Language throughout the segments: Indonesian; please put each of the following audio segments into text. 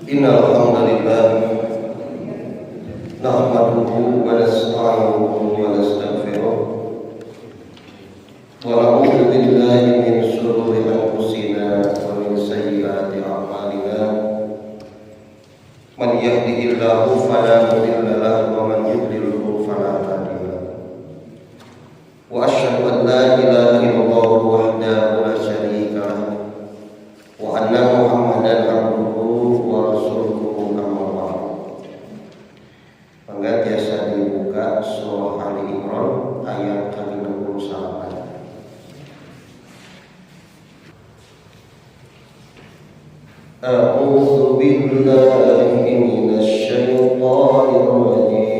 Innal hamdalillah nahmaduhu wa nasta'inuhu wa nastaghfiruh wa na'udzu billahi min shururi anfusina wa min sayyiati a'malina. Man yahdihillahu fala mudilla lahu wa man yudlilhu fala hadiya lahu. Wa asyhadu an la ilaha illallah wahdahu la syarika lahu wa anna Muhammadan abduhu wa rasuluhu amma ba'd. Mangga biasa dibuka surah Ali Imran ayat ke-68. A'udzu billahi minasy syaithanir rajim.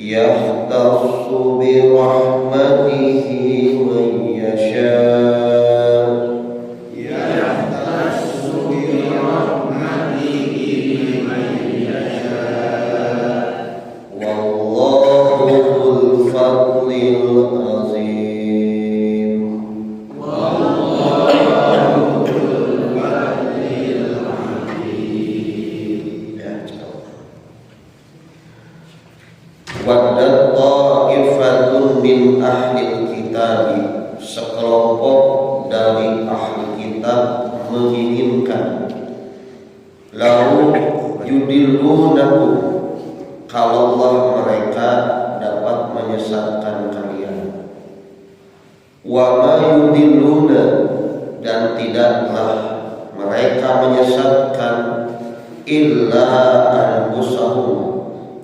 yahtassu bi rahmatihi man yasha Waddat ta'ifatun min ahlil kitabi, sekelompok dari ahli kitab menginginkan, lalu yudillunahu, kalaulah mereka dapat menyesatkan kalian, wa ma yudilluna, dan tidaklah mereka menyesatkan, illa anfusahum,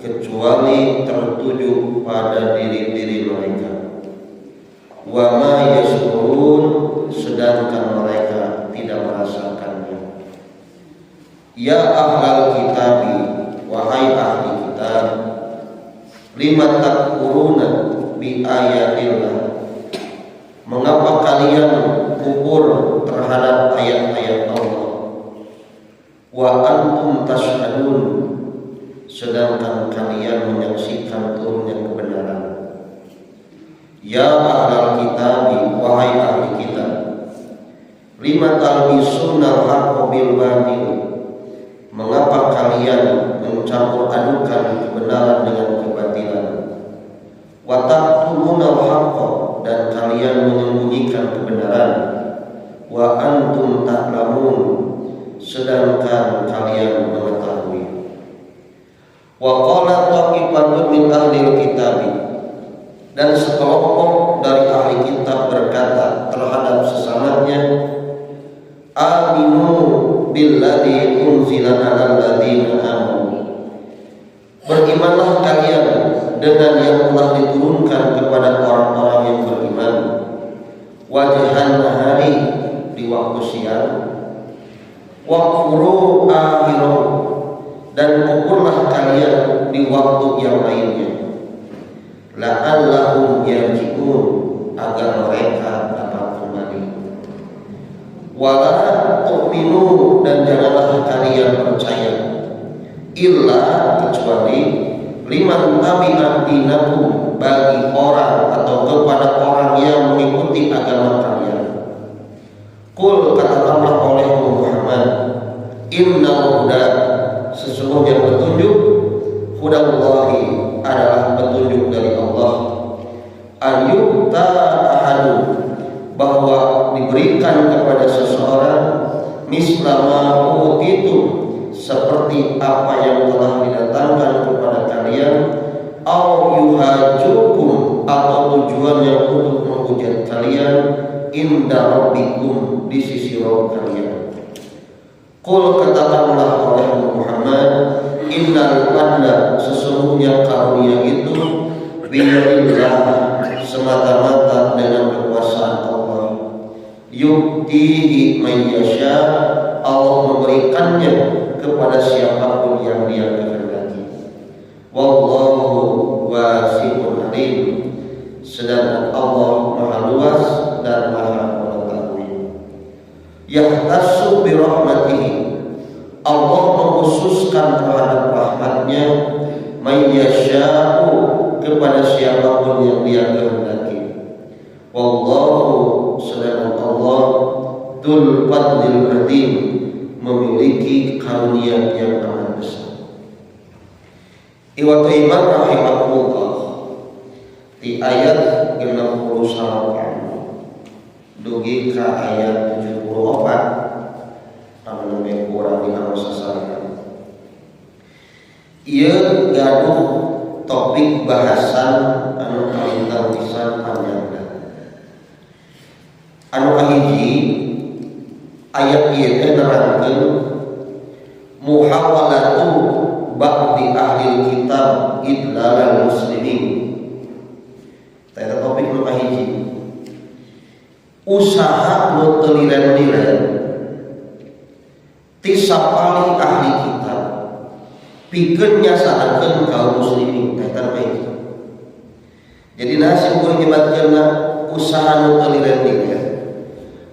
kecuali tertuju pada diri-diri mereka, wa ma yashurun, sedangkan mereka tidak merasakannya. Ya ahlal kitabi, wahai ahli kitab, lima takfuruna bi ayatillah, mengapa kalian kufur terhadap ayat-ayat Allah, wa antum tashhadun, sedangkan kalian menyaksikan turunnya kebenaran. Ya ahlal kitabi, wahai ahli kitab, lima talbisunnal haqqa bil batil, mengapa kalian mencampur adukan kebenaran dengan kebatilan, wa taqtumunal haqqa, dan kalian menyembunyikan kebenaran, wa antum ta'lamun, sedangkan kalian mengetahui. Wa qala ta'ifatun min ahlil kitabi, dan sekelompok dari ahli kitab berkata terhadap sesamanya, aminu billadzi unzila 'alal ladzina amanu, berimanlah kalian dengan yang telah diturunkan kepada orang-orang yang beriman, wajhan nahari, di waktu siang, waqfuru akhirahu, dan kufurlah kalian di waktu yang lainnya, la'allahum yarji'un, agar mereka dapat kembali. Wala tu'minu, dan janganlah kalian percaya, illa, kecuali, liman tabi'a dinakum, bagi orang atau kepada orang yang mengikuti agama kalian. Qul, katakanlah oleh Muhammad, innal huda, sesungguhnya petunjuk, hudallahi, adalah petunjuk dari Allah, ayyuta ahadu, bahwa diberikan kepada seseorang, mislama utitu, seperti apa yang telah didatangkan kepada kalian, au yuhajukum, atau tujuannya untuk menghujat kalian, inda rabbikum, di sisi Rabb kalian. Qul, katakanlah oleh Muhammad, innal fadla, sesungguhnya karunia itu, biyadillah, semata-mata dengan kekuasaan Allah, yuktihi man yasha, Allah memberikannya kepada siapapun yang Dia kehendaki. Wallahu wasi'un alim, sedangkan Allah Maha luas dan Maha mengetahui. Yahtassu bi rahmatihi, Allah mengkhususkan terhadap rahmatnya, may yasha'u, kepada siapapun yang Dia kehendaki. Wallahu, sedangkan Allah, dzul fadlil azim, memiliki karunia yang amat besar. Iwatu iman rahimahullah, di ayat 68 dugi ka ayat 74, anu lebih kurang di anu sasaran. Ieu gaduh topik bahasan anu kalintang pisan panjangna. Anu kahiji, ayat ieu teh nerangkeun muhawalatu ba'di ahli kitab idlalal muslimin. Eta topik nu kahiji, usaha nu teu liren-liren ti sapali ahli kitab pikeun nyasarakeun kaum muslimin. Eta kahiji. Jadi nasi kuring nyebatkeun usaha nu teu lireun-lireun.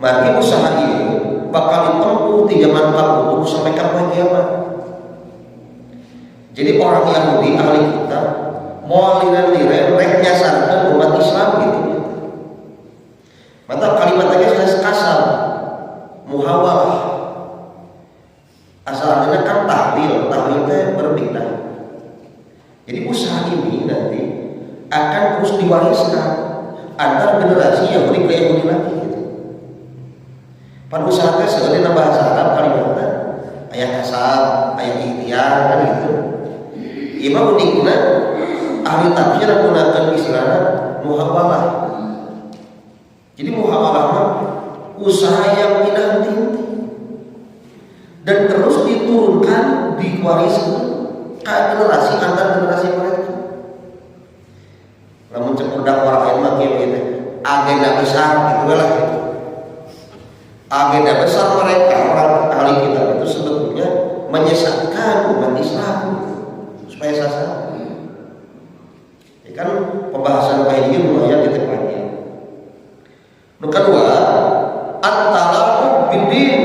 Mari usaha ieu bakal ditempuh di zaman kabur sampai ka poe kiamat. Jadi orang Yahudi ahli kitab mau lireun-lireun rek nyasarkeun umat Islam gitu. Mata kalimatnya geus kasar. Muhawalah. Asalnya kan tahlil teh berbeda. Jadi usaha ini nanti akan terus diwariskan antar generasi Yahudi ke Yahudi lagi gitu. Pan usaha teh sebenarnya bahasa Arab kalimatnya aya kasab, aya ikhtiar kan gitu. Ieu mah unikna ahli tafsir menggunakan istilahna muhawalah. Jadi muhawalah mah usaha yang inanti dan terus diturunkan, diwariskan ke generasi antar generasi mereka. Namun cepat dakwah lain mah kieu agenda besar gitu lah. Agenda besar mereka orang ahli kitab itu sebetulnya menyesatkan umat Islam supaya sasar. Ya kan pembahasan kayak gini lumayan ditepatnya. Nu kedua, at-talaqu bid-din.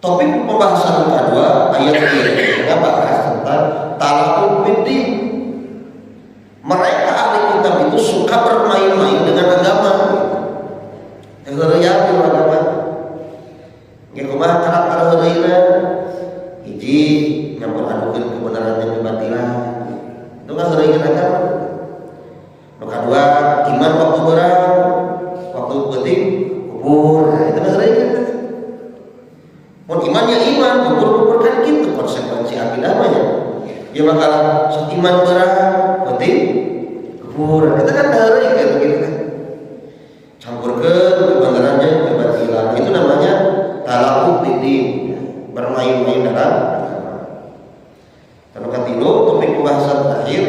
Topik pembahasan kedua ayat ini bahas tentang talaqu bid-din. Mereka ahli kitab itu suka bermain-main dengan agama. Heureuyan dengan agama. Ge kumaha karakter heureuina? Hiji nyampur adukeun kebenaran jeung kebatilan. Itu kan heureuyan agama. Nu kadua iman waktu berang, waktu penting kubur. Nah, itu heureuyan. Mun imannya iman, kubur kan gitu konsekuensi akidah mah ya. Dia bakal iman berang, penting kubur. Itu kan heureuyan kayak begitu kan. Campurkeun kebenaran jeung kebatilan. Itu namanya talaqu bid-din, bermain-main dalam agama. Kanu katilu topik pembahasan terakhir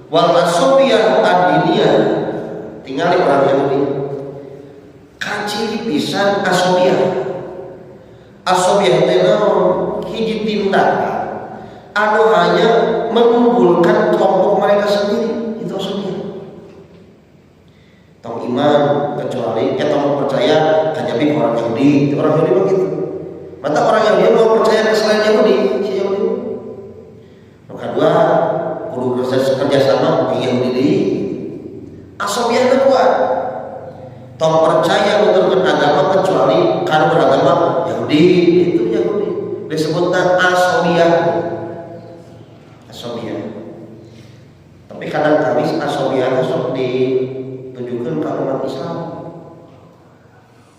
wal asobiyah ad-diniyah. Tinggal orang Yahudi kaciri pisan asobiyah. Asobiyah teh naon? Hiji tindakan anu hanya mengunggulkan kelompok mereka sendiri. Itu asobiyah. Tong iman kecuali tong percaya kajabi orang Yahudi. Itu orang Yahudi begitu. Mata orang Yahudi mau percaya ke selain Yahudi, si Yahudi. Yang kedua, kudu kerja sama di Yahudi di asobiyah kedua. Tong percaya menurut agama kecuali karena beragama Yahudi, itu Yahudi. Disebutkan asobiyah. Asobiyah. Tapi kadang kali asobiyah sok ditujukan ke umat Islam.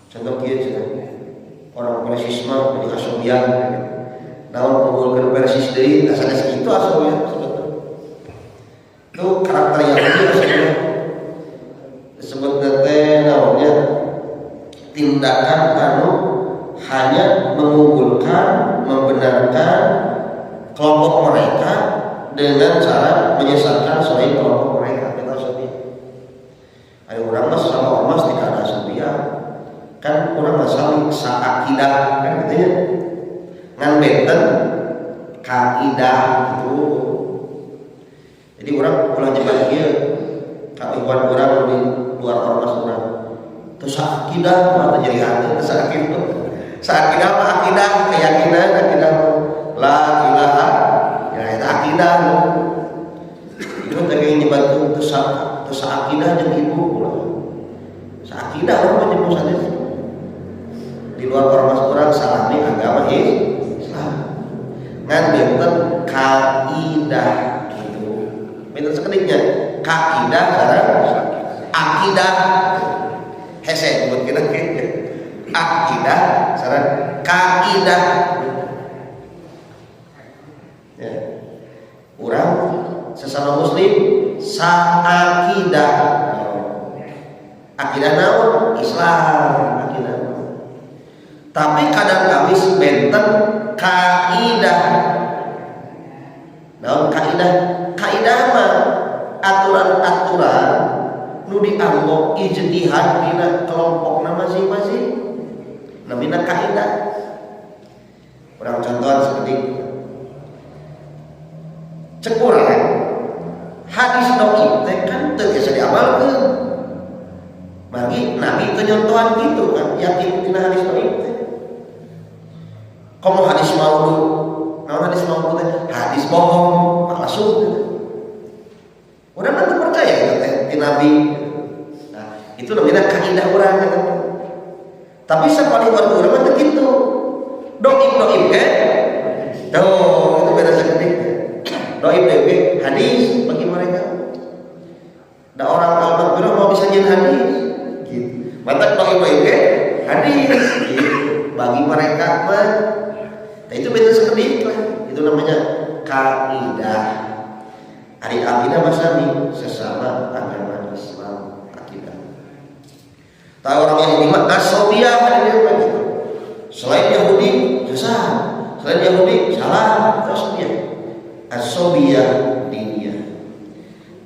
Contoh kieu orang Persisme jadi asobiyah. Namun mengumpulkan Persis deui asal itu asobiyah sebetulnya. Itu karakter Yahudi asobiyah. Disebut teh namanya tindakan anu hanya mengunggulkan, membenarkan kelompok mereka dengan cara menyesatkan selain kelompok mereka. Kita asobiyah. Ayo orang mas sama ormas tidak ada asobiyah. Kan orang masalah saakidah kan katanya ngan benten kaidah itu. Jadi orang ulah nyebat ieu ka ikhwan urang di luar ormas urang. Teu saakidah mah jadi hati teu saakidah. Saakidah mah akidah keyakinan akidah la ilaha ya eta akidah. Itu teh nyebat teu saakidah jeung ibu ulah. Saakidah mah jeung sanes. Di luar ormas orang salami agama Islam ngan benten kaidah gitu. Benten sekediknya kaidah sareng akidah hese buat kita akidah sareng kaidah ya. Orang sesama muslim saakidah. Akidah naon? Islam akidah. Tapi kadang kamis benten kaidah. Naon kaidah? Kaidah mah aturan-aturan nu dianggo ijtihad dina kelompokna masing-masing. Namina kaidah. Urang contohan seperti cek urang hadis dhaif teh kan teu biasa diamalkeun. Bagi Nabi teu nyontohan gitu kan, yakin dina hadis dhaif teh. Komo hadis maudhu, naon hadis maudhu teh? Hadis bohong, palsu. Urang teu percaya eta teh ti Nabi. Nah, itu namanya kaidah urang eta. Tapi sapali warga urang teh kitu. Dhaif kan? Tuh, itu beda sedikit. Dhaif hadis bagi mereka. Da orang Al-Madinah mau bisa nyen hadis. Gitu. Mantap dhaif hadis gitu. Bagi mereka mah itu beda sedikit lah. Itu namanya kaidah. Ari akidah masami sesama agama Islam akidah. Tahu orang Yahudi mah asobiyah ada gitu. Selain Yahudi sesat, selain Yahudi salah, terus dia asobiyah diniyah.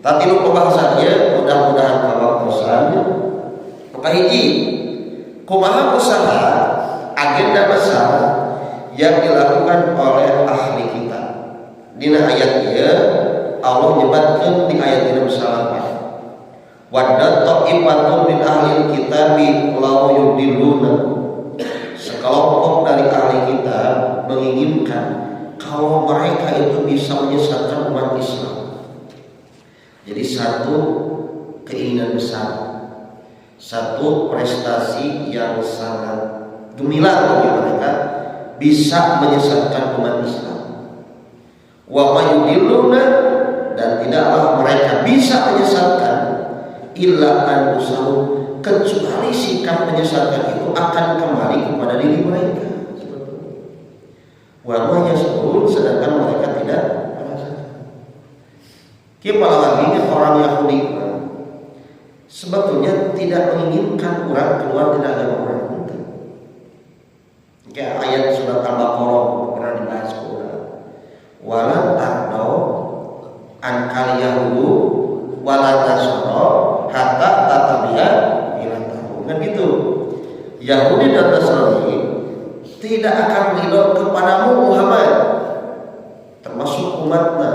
Tapi lu pembahasannya mudah-mudahan kawasannya. Maka hiji kumaha usaha agenda besar yang dilakukan oleh ahli kitab. Dina ayat ieu Allah nyebutkeun di ayat 38. Wadda ta'ifatun min ahli kitabi law yudilluna. Sekelompok dari ahli kitab menginginkan kalau mereka itu bisa menyesatkan umat Islam. Jadi satu keinginan besar, satu prestasi yang sangat gemilang bagi mereka bisa menyesatkan umat Islam. Wa mayudilluna, dan tidaklah mereka bisa menyesatkan illa anfusahum, kecuali sikap menyesatkan itu akan kembali kepada diri mereka. Wa ma yashurun, sedangkan mereka tidak merasakan. Kepala laginya orang Yahudi sebetulnya tidak menginginkan orang keluar dari agama orang. Kayak ayat surat Al-Baqarah pernah dibahas orang. Walan tardau ankal yahudu walan nasara hatta tatabi'a milatahu. Kan gitu. Yahudi dan Nasrani tidak akan ridho kepadamu Muhammad, termasuk umatnya,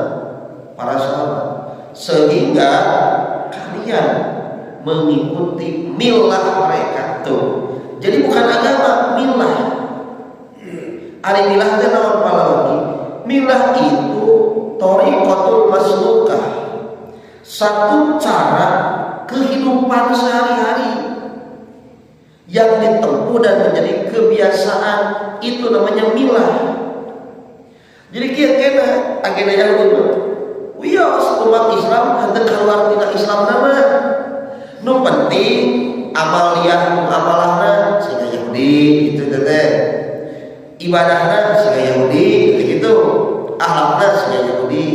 para sahabat, sehingga kalian mengikuti milah mereka tuh. Jadi bukan agama, milah. Ari milah teh naon palawani? Milah itu thariqatul maslukah. Satu cara kehidupan sehari-hari yang ditempuh dan menjadi kebiasaan, itu namanya milah. Jadi kira-kira agenda Yahudi wios umat Islam hendak keluar tina Islam nama. Nu penting amaliyah amalahna siga Yahudi itu teh. Ibadahna siga Yahudi gitu. Akhlakna siga Yahudi.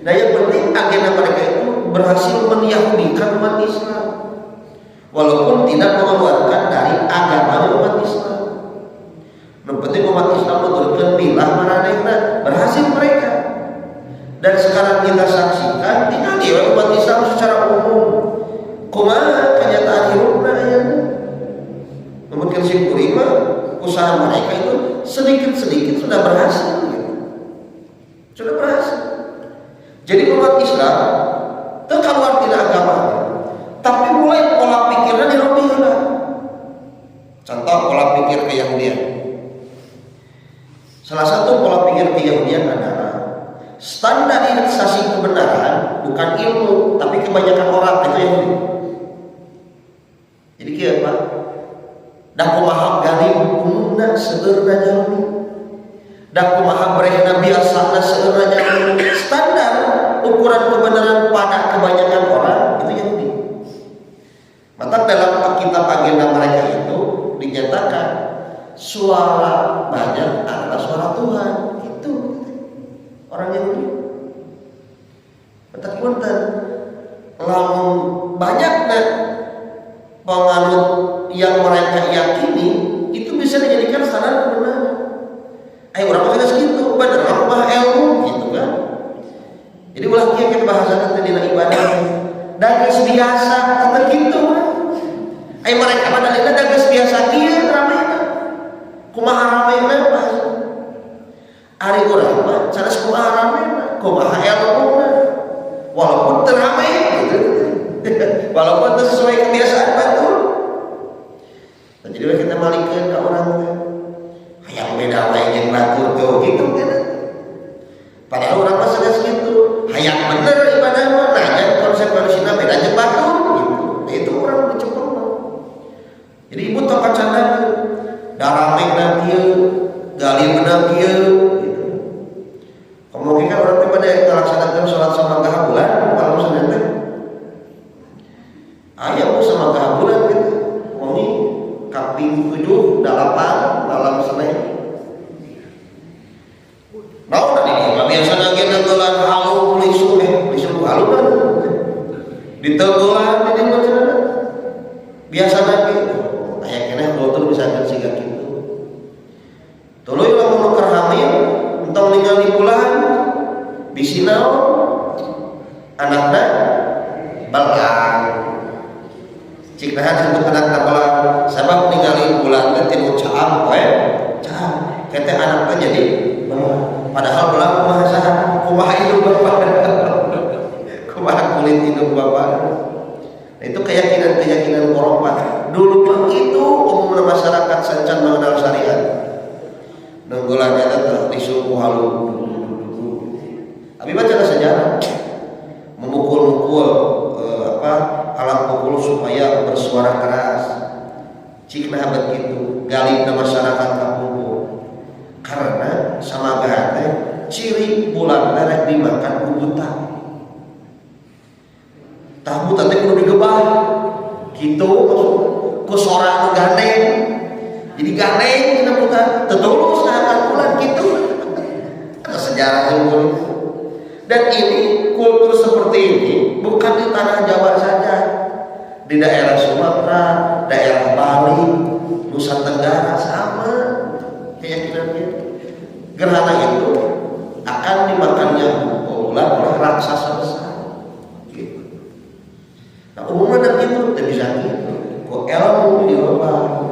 Nah yang penting agenda mereka itu berhasil menyahudikan umat Islam, walaupun tidak mengeluarkan dari agama umat Islam. Yang penting umat Islam menurunkan milah maranehna, berhasil mereka. Dan sekarang kita saksikan tinggal di umat Islam secara umum kumaha kenyataan hidupna ya. Mungkin simkurima usaha mereka itu sedikit-sedikit sudah berhasil gitu. Sudah berhasil. Jadi umat Islam terkeluar tidak agama, tapi mulai pola pikirnya dirubah. Contoh pola pikir keyahudian. Salah satu pola pikir keyahudian adalah standarisasi kebenaran bukan ilmu, tapi kebanyakan orang itu Yahudi. Jadi kira Pak, dah kumaha galim umumna seurna jalmi, dah kumaha brehna biasana seurna jalmi. Standar ukuran kebenaran pada kebanyakan orang itu Yahudi. Maka dalam kitab agenda mereka itu dinyatakan suara banyak adalah suara Tuhan. Itu orang Yahudi. Betul punten. Lamun banyaknya penganut yang mereka yakini itu bisa dijadikan standar kebenaran. Ayo orang bahasa segitu, benar apa ilmu gitu kan? Jadi ulah kieu kita bahasa teh dina ibadah. Dan biasa atau gitu. Ayo mereka pada dalilna da geus biasa kieu ramena. Kumaha ramena bahasa. Ari urang mah sanes kumaha ramena, kumaha ilmuna. Walaupun teramai gitu. Walaupun itu sesuai kebiasaan batur. Nah, jadi kita malikeun ka urang teh. Hayang beda wae jeung batur tuh gitu kan. Padahal urang mah sanes kitu. Hayang bener ibadah mah nah konsekuensina beda jeung batur gitu. Nah, itu urang dicoba. Jadi ibu tong kacana daramegna kieu, galibna kieu gitu. Kemungkinan orang teh pada ngalaksanakeun salat samanggaha bulan malam Senin teh. Aya mu samanggaha bulan gitu. Wengi kaping 7 8 malam Senin. Naon tadi dia biasana ge nanggelan halu lisu halu kan. Ditenggelan jadi macam biasana gitu. Aya keneh kultur bisa siga kitu. Tuluy lamun keur hamil entong ningali bulan bisi naon anakna balkan. Cik nah disebut anakna balkan sabab ningali bulan teh tinu caam we caam kete anakna jadi padahal bulan kumaha hidup bapak kumaha kulit hidup bapak. Nah, itu keyakinan koropan. Dulu mah itu umum masyarakat sancan mengenal syariat. Nunggulannya tetap disuruh halu. Abi baca sejarah. Memukul-mukul alat pukul supaya bersuara keras. Cikna begitu. Galibna masyarakat kapungkur. Karena sama gate ciri bulan rek dimakan ku buta. Tahu tadi kudu digebah gitu ku sora anu gandeng jadi gandeng kita bukan tetulus akan bulan gitu sejarah umur. Dan ini kultur seperti ini bukan di tanah Jawa saja, di daerah Sumatera, daerah Bali, Nusa Tenggara sama keyakinannya. Gerhana itu akan dimakannya bulan oleh raksasa besar. Nah, umumnya dan itu tidak bisa gitu. Kok ilmu dirubah.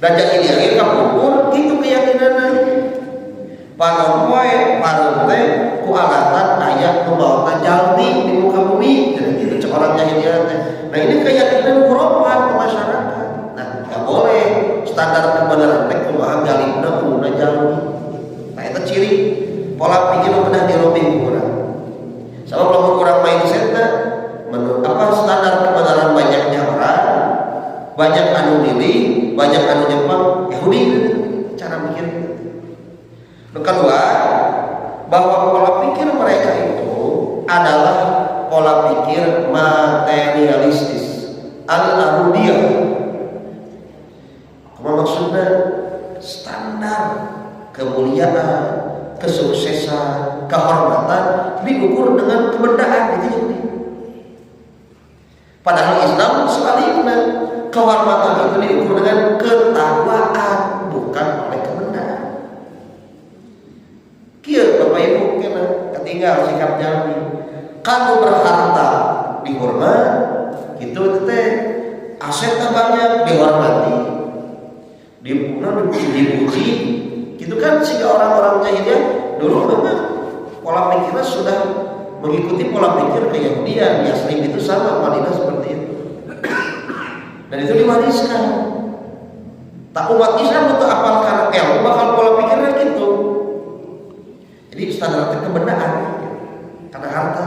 Dan jadi akhir kapungkur itu keyakinannya. Panompoe parente ku alatan ayat membawakan jalmi di muka bumi. Jadi itu seorang jahiliyah. Nah ini keyakinan kuropan ke masyarakat. Nah nggak boleh standar kebenaran teh kumaha galibna umumna jalmi. Nah itu ciri pola pikir udah dirobing kurang. Sabab lamun kurang mindsetna menurut standar kebenaran banyaknya orang, banyak anu milih, banyak anu Jepang, Yahudi cara pikir. Yang kedua, bahwa pola pikir mereka itu adalah pola pikir materialistis, al-arudiyah. Apa maksudnya? Standar kemuliaan, kesuksesan, kehormatan diukur dengan kebendaan itu. Padahal Islam sebaliknya, kehormatan itu diukur dengan ketakwaan, bukan oleh kebenaran. Kieu Bapak Ibu kena ketinggal sikap jalmi. Kamu berharta dihormat, gitu teh. Asetnya banyak dihormati, dipuji, gitu kan sehingga orang-orang jahiliyah dulu memang pola pikirnya sudah mengikuti pola pikir keyahudian. Yasrib itu sama, Madinah seperti itu. Dan itu diwariskan. Tak umat Islam untuk apal karena ilmu bakal pola pikirnya gitu. Jadi standar kebenaran karena harta.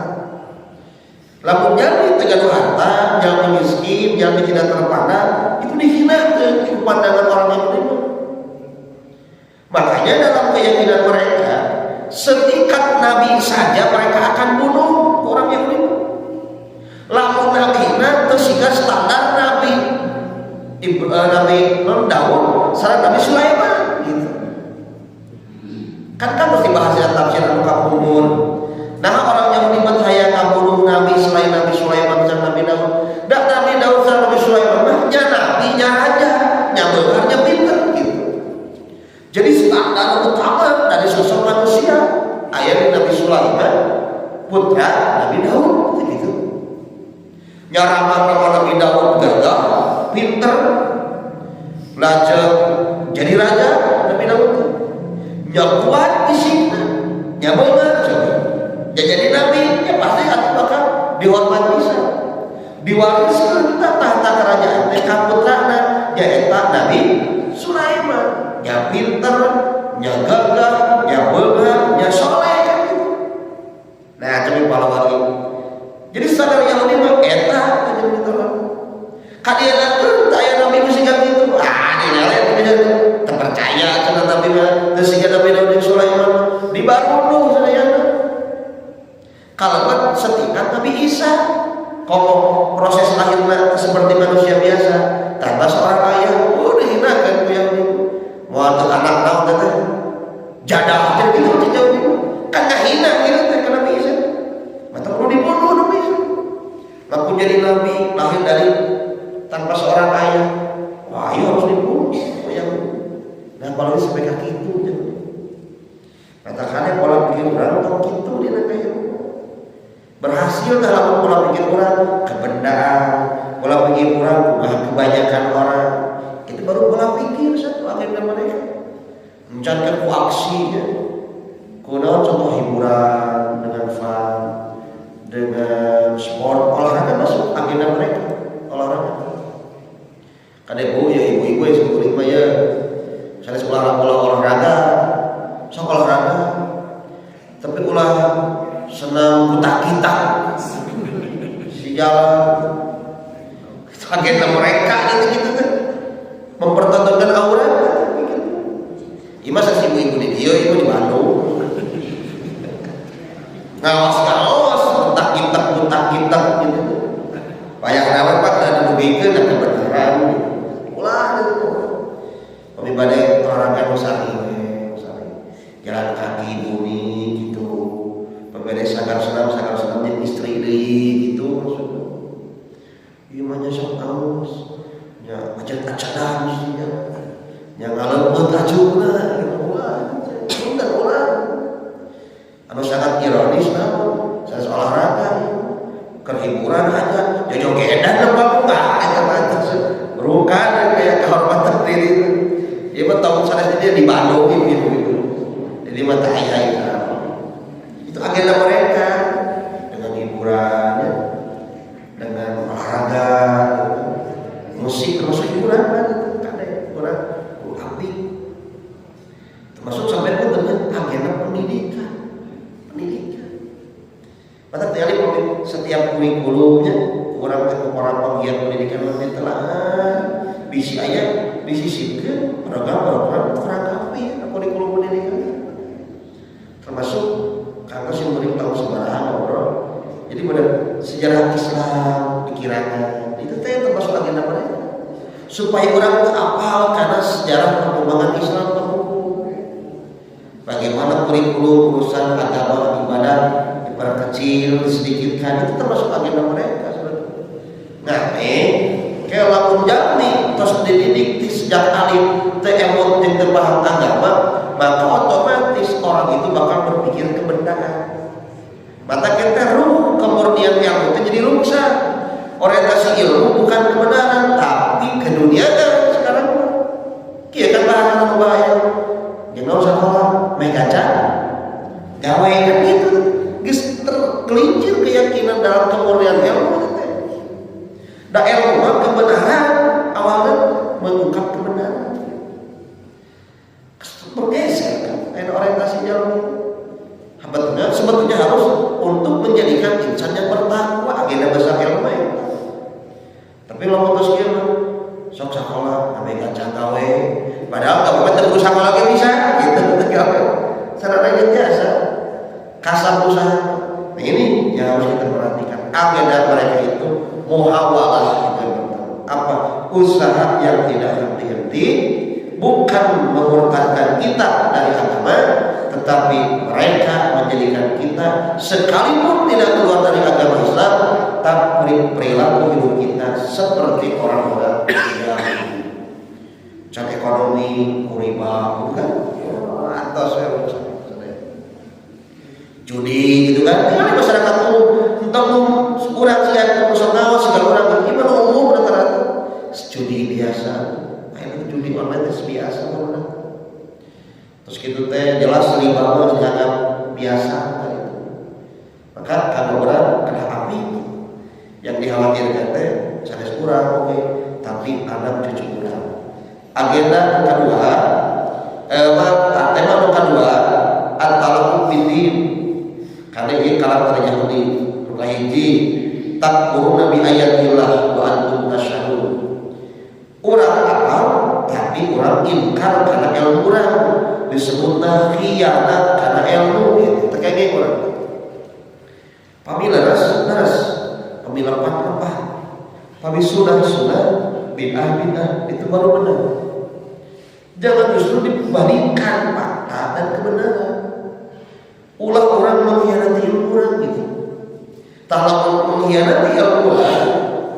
Lamun jalmi tegadu harta, jalmi miskin, jalmi tidak terpandang, itu dihina ke pandangan orang yang beriman. Makanya dalam keyakinan mereka, setingkat Nabi saja mereka akan bunuh orang yang beriman. Lamun Nabi itu sehingga standar Nabi Daud, sareng Nabi Sulaiman gitu. Kan mesti bahasa tafsir al-Qur'an. Nah orang yang beriman hayang ngabunuh Nabi selain Nabi Sulaiman dan Nabi Daud. Dak Nabi Daud dan Nabi Sulaiman mah nya nabinya aja, nya beungarnya pinter gitu. Jadi standar utama dari sosok manusia aya di Nabi Sulaiman, putra Nabi Daud gitu. Nya ramah Nabi Daud gagah, pinter, belajar jadi raja Nabi Daud. Nya kuat fisiknya, nya beungar coba. Ya jadi nabi, ya pasti akan bakal dihormat bisa diwariskan tahta kerajaan teh ka putrana nyaeta Nabi Sulaiman. Nya pinter, nya gagah, nya beunghar, nya soleh kan gitu. Nah, jadi pahlawan ini. Jadi sadar Yahudi mah eta aja gitu. Kadieu aya nabi geus siga kitu. Dinale terpercaya cenah nabi mah geus siga Nabi Sulaiman dibaruduh sadayana. Kalawan setingkat Nabi Isa. Kalau proses lahirnya seperti manusia biasa, tanpa seorang ayah, dihinakan ku Yahudi. Mau anak naon teh jadah teh gitu jauh gitu. Kan ngahina gitu teh kana Nabi Isa. Mata perlu dibunuh Nabi Isa. Laku jadi nabi lahir dari tanpa seorang ayah. Wah, iya harus dibunuh. Nah, kalau ini sampai kaki itu katakannya pola pikir orang tong kitu dina kayak berhasil dalam pola pikir orang kebendaan, pola pikir orang kebanyakan orang itu baru pola pikir satu agenda mereka mencankan aksinya kunaon contoh hiburan dengan fun dengan sport olahraga masuk agenda mereka olahraga kan ibu ya ibu-ibu yang sekolah mah ya misalnya sekolah olahraga sok olahraga tapi ulah senang buta-kita si jalan itu agenda mereka gitu kan mempertontonkan aura gitu. Ya masa si ibu di dia ibu di Bandung ngawas buta-kita gitu payah nawan pak dan dibugikeun dan kebenaran ulah gitu kami badai olahraga nusari jalan kaki bumi gitu beres sagar senam yang istri gitu maksudnya gimana sok aus ya acan-acanan mestinya yang ngalempet acuna gitu ulah anu sangat ironis namun saya olahraga kehiburan aja joget-jogetan apa enggak eta mah berukan kayak kehormatan diri ieu mah tahun sana dia di Bandung gitu jadi mata ayah itu agenda mereka dengan hiburan dengan olahraga musik termasuk hiburan kan ada hiburan api termasuk sampai pun dengan agenda pendidikan maka tadi setiap kurikulumnya orang penggiat pendidikan lebih telah bisi ayah bisi sipkeun program terangkapi kurikulum pendidikan termasuk karena sih murid tahu sembarangan bro. Jadi pada sejarah Islam pikirannya itu teh termasuk agenda mereka supaya orang apal karena sejarah perkembangan Islam bagaimana kurikulum urusan agama ibadah diperkecil sedikitkan itu termasuk agenda mereka. Nah kayak lamun jami terus dididik sejak alim teh emot yang terbahang agama maka otomatis orang itu bakal berpikir kebenaran. Mata kita ruh kemurnian yang itu jadi rusak. Orientasi ilmu bukan kebenaran tapi keduniaan sekarang. Kieu kan bahan bahaya. Jangan sekolah megaca gawe kan gitu. Geus tergelincir keyakinan dalam kemurnian ilmu teh. Da ilmu mah kebenaran awalnya mengungkap kebenaran. Bergeser kan orientasi ilmu. Sebetulnya harus untuk menjadikan insan yang bertakwa agenda besar ilmu ya. Tapi lo mau terus gimana? Sok sekolah, ambil gaca gawe. Padahal kamu terus sekolah lagi bisa, gitu. Sarana biasa, kasar usaha. Nah ini yang harus kita perhatikan. Agenda mereka itu muhawalah itu apa? Usaha yang tidak henti-henti, bukan memurtadkan kita dari agama. Tetapi mereka menjadikan kita sekalipun tidak keluar dari agama Islam, tapi perilaku hidup kita seperti orang-orang yang can ekonomi, riba, bukan? Atau saya judi gitu kan? Ini masyarakat umum, entah kurang siap personal segala orang gimana umum rata-rata judi biasa, akhirnya judi online itu biasa mana? Terus gitu teh jelas riba dianggap biasa gitu. Maka kalau orang kena api Yang dikhawatirkan teh sanes kurang oke, tapi anak cucu kurang. Agenda kedua, tema kedua, at-talaqu bid-din. Karena ini kalangan Yahudi, ruka hiji, takfuruna bi ayatillah wa antum tasyhadun. Urang apal tapi urang ingkar karena ilmu urang, disebutna khianat karena ilmu gitu. Tekenge urang. Pami leres, pami lempat, pami sudah, bid'ah, itu baru benar. Jangan justru dibandingkan fakta dan kebenaran. Ulah orang mengkhianati ilmu orang gitu. Kalau mengkhianati ilmu orang,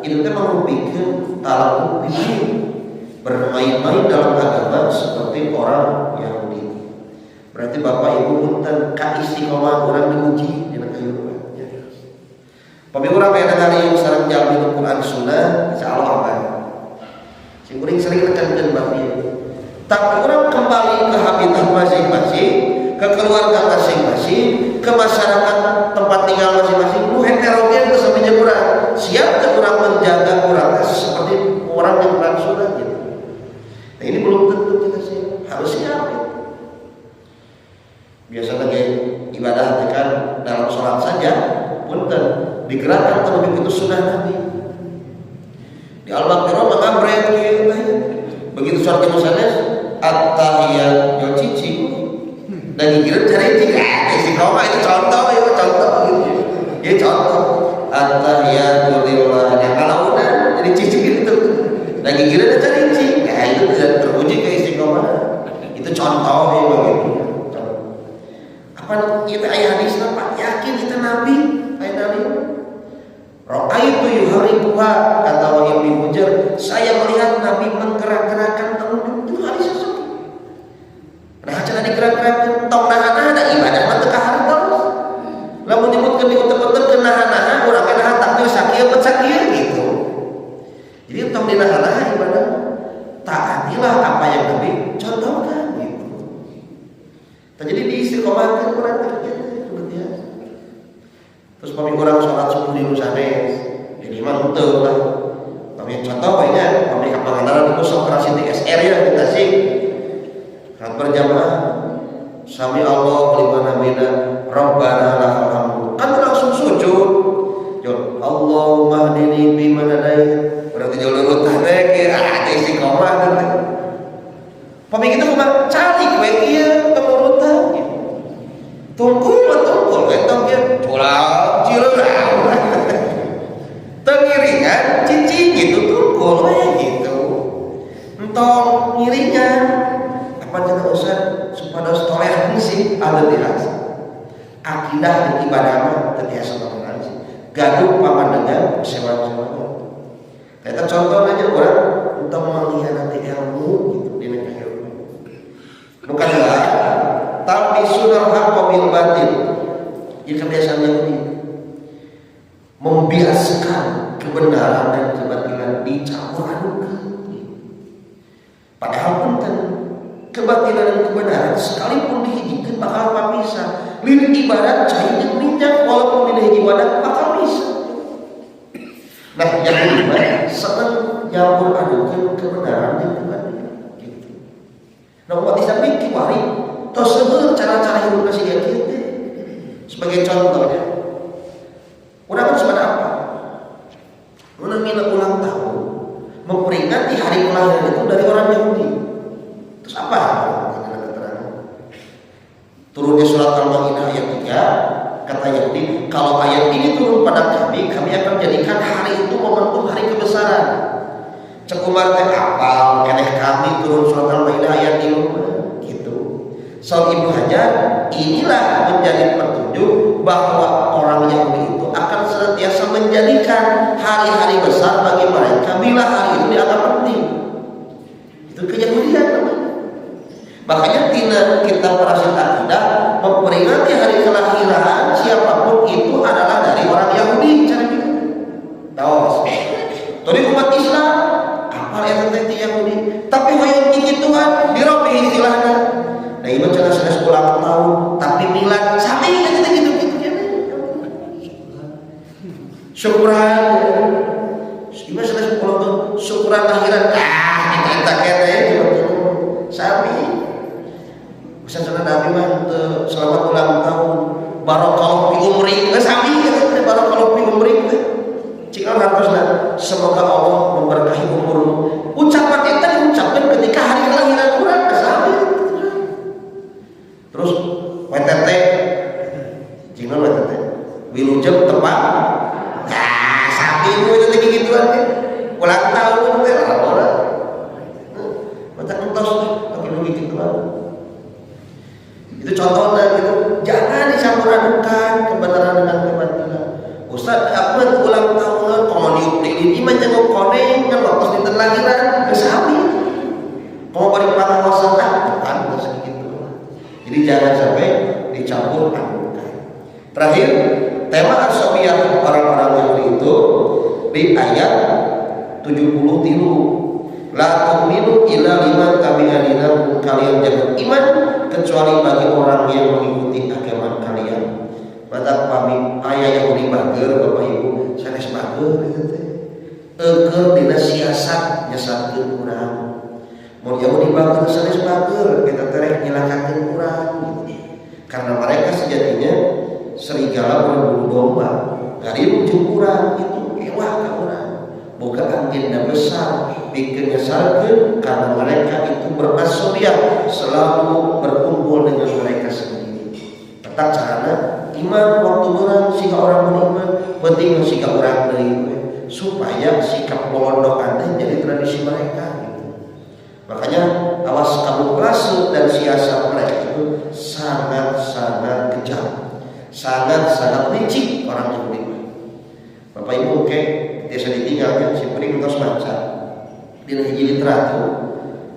itu merupakan talaqu bid-din, bermain-main dalam agama seperti orang Yahudi. Berarti Bapak Ibu punten ka istiqomah orang diuji dina kehidupan. Pami urang aya negari yang sareng jalmi Al-Qur'an Sunnah, insyaallah apa. Sing kuring sering nekankeun bab ieu. Tapi orang kembali ke habitat masing-masing, ke keluarga masing-masing, ke masyarakat tempat tinggal masing-masing. Lu heterogen ke samanya urang. Siap ke urang menjaga urang seperti orang yang Quran Sunnah gitu. Nah, ini belum tentu kita sih harus siap. Ya. Biasanya kayak ibadah kan dalam sholat saja, punten digerakkan terlebih itu sunnah Nabi. Di Al-Baqarah mengabret gitu. Begitu sholat misalnya at-tahiyat yo cici dan dikira cari cici istiqomah itu contoh gitu. Ya contoh at-tahiyat lillahi kalau udah jadi cici gitu. Dan dikira cari cici itu tidak teruji ke istiqomah. Itu contoh ya begitu. Apa kita ayat hadis apa yakin kita Nabi ayat Nabi Ra'aitu yuharibuha kata Wahid bin Mujar, saya melihat Nabi menggerak-gerakkan telunjuk itu hadis sesuatu. Nah, cara digerak-gerakkan tong nahan-nahan ibadah mah teu kahar terus. Lamun nyebutkeun di utek-utek ke nahan-nahan urang nahan takbir sakieu bet sakieu gitu. Jadi tong dinahan-nahan ibadah taatilah apa yang Nabi contohkan gitu. Jadi diistiqomahkan urang kerja kemudian. Terus pami orang sholat subuh di sanes, jadi mah teu lah. Pami contoh banyak, pami ka Pangandaran itu sok kerasi di SR ya di Tasik. Saat berjamaah, sami Allah liman hamida, Rabbana lakal hamdu. Kan langsung sujud. Jol Allahumma hdini fi man hadait. Berarti jol urutan teh istiqomah teh. Pami kitu kumaha cari we kieu pengurutan. Tungkul entong kieu pulang cileunah. Tengiringan cici gitu tungkul we gitu. Entong ngiringan apa cenah usah supados toleransi sih ada dirasa. Akidah dan ibadah mah teu tiasa toleransi. Gaduh pamandangan sewa-sewa. Eta contoh aja urang untuk mengkhianati ilmu gitu di negara. Bukan lah, tapi sunnah haqqa bil batil. Ini kebiasaan Yahudi membiaskan kebenaran dan kebatilan dicampur adukan. Padahal punten kebatilan dan kebenaran sekalipun dihijikan bakal bisa. Lilin ibarat cair minyak walaupun di ibadat bakal bisa. Nah, yang kedua senang nyampur adukan kebenaran dan kebatilan. Gitu. Nah, umat Islam ini kiwari, tos sebelum cara-cara hidup nasi kita. Sebagai contohnya, orang harus pada apa? Menamina ulang tahun, memperingati hari kelahiran itu dari orang Yahudi. Terus apa? Turunnya surat Al-Maidah ayat 3, kata Yahudi, kalau ayat ini turun pada kami akan jadikan hari itu momentum hari kebesaran. Cekumar teh apal, keneh kami turun surat Al-Maidah ayat 5. So Ibnu Hajar, inilah menjadi petunjuk bahwa orang Yahudi itu akan senantiasa menjadikan hari-hari besar bagi mereka bila hari itu dianggap penting. Itu keyahudian. Makanya kita parasit akidah memperingati hari kelahiran siapapun itu adalah dari orang Yahudi. Cara gitu. Tahu? Tadi umat Islam apal yang tentang Yahudi, tapi hoyong ikituan dirobi istilahnya. Nah, ibu jangan sudah ulang tahun, tapi milad sami gitu. syukuran. Gimana sudah pulang tuh syukuran akhirat. Kita kena ya sami. Bisa sudah Nabi mah selamat ulang tahun. Barakallahu fi umri. Sami kan barakallahu fi umri. Jika harusnya semoga Allah memberkahi umurmu. Ucapan itu diucapkan ketika hari kelahiran orang sami. Terus WTT Cina WTT wilujeng tepat. Ibu itu lagi gituan ya, ulang tahun teh orang, macam entos lagi gituan. Itu contohnya gitu, jangan dicampur adukan kebenaran dengan kebatilan. Ustaz Ahmad ulang tahun, komo diuplilin, iman jangan koneng kan waktu di terlahiran kesami, komo balik patah wasan kan segitu. Jadi jangan sampai dicampur adukan. Terakhir, tema as-sabiyah orang-orang Yahudi itu di ayat 73. La tu'minu illa liman tabi'a dinakum, kalian jangan iman kecuali bagi orang yang mengikuti agama kalian. Pada pami ayat Yahudi bager Bapak Ibu sanes bager gitu teh. Eukeun dina siasat nyesatkeun urang. Mun Yahudi bager sanes bager kita teh nyilakakeun urang gitu. Karena mereka sejatinya serigala berbulu domba, gari ujung urang itu wah ka urang boga agenda besar bikin nyesalkeun karena mereka itu berasuriah selalu berkumpul dengan mereka sendiri. Tetap carana iman waktu orang siga orang beriman penting siga orang deui supaya sikap pelondokan teh jadi tradisi mereka gitu. Makanya awas kamuflase dan siasat mereka itu sangat-sangat kejam, sangat-sangat licik orang Yahudi. Bapak Ibu oke, biasa ditinggalkan si pering tos baca dina hiji literatur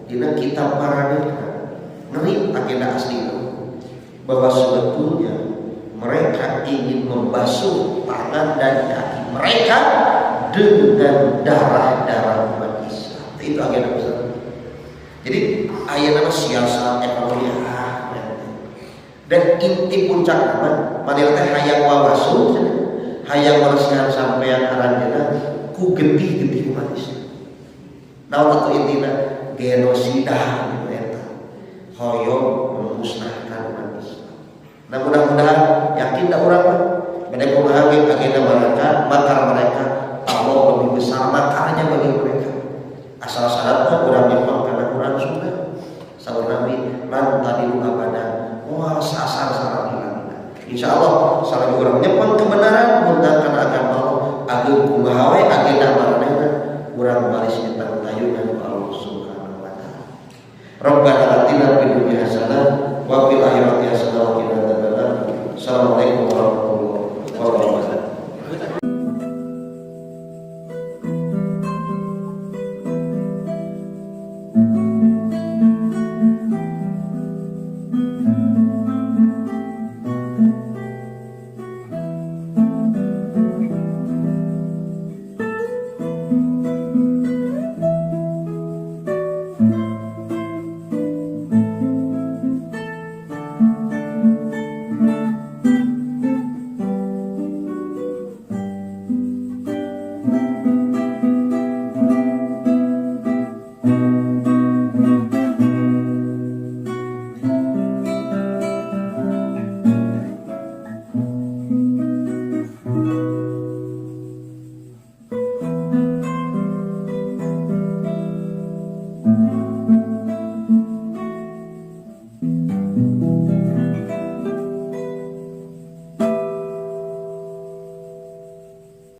dina kitab Paradika ngeri agenda asli bahwa sebetulnya mereka ingin membasuh tangan dan kaki mereka dengan darah-darah umat Islam. Itu agenda besar. Jadi aya nama siasat ekonomi dan inti puncak nama maneh teh hayang wawasuh hayang mereskan sampean aranjeuna ku getih-getih umat Islam. Naon atuh intina genosida gitu eta. Hoyong memusnahkan umat Islam. Nah mudah-mudahan yakin dah urang mah bade kumaha ge agenda mereka, makar mereka Allah lebih besar makarnya bagi mereka. Asal syaratna urang nyepeng kana Quran sunnah. Saur Nabi lan tadilu abada. Wah sasar sarang insyaallah salah urang nyepeng kebenaran mundangkan agama Allah ageun kumaha we agenda maranehna urang baris eta tayunan Allah Subhanahu wa taala. Rabbana atina fid dunya hasanah wa fil akhirati hasanah wa qina adzabannar. Assalamualaikum warahmatullahi wabarakatuh.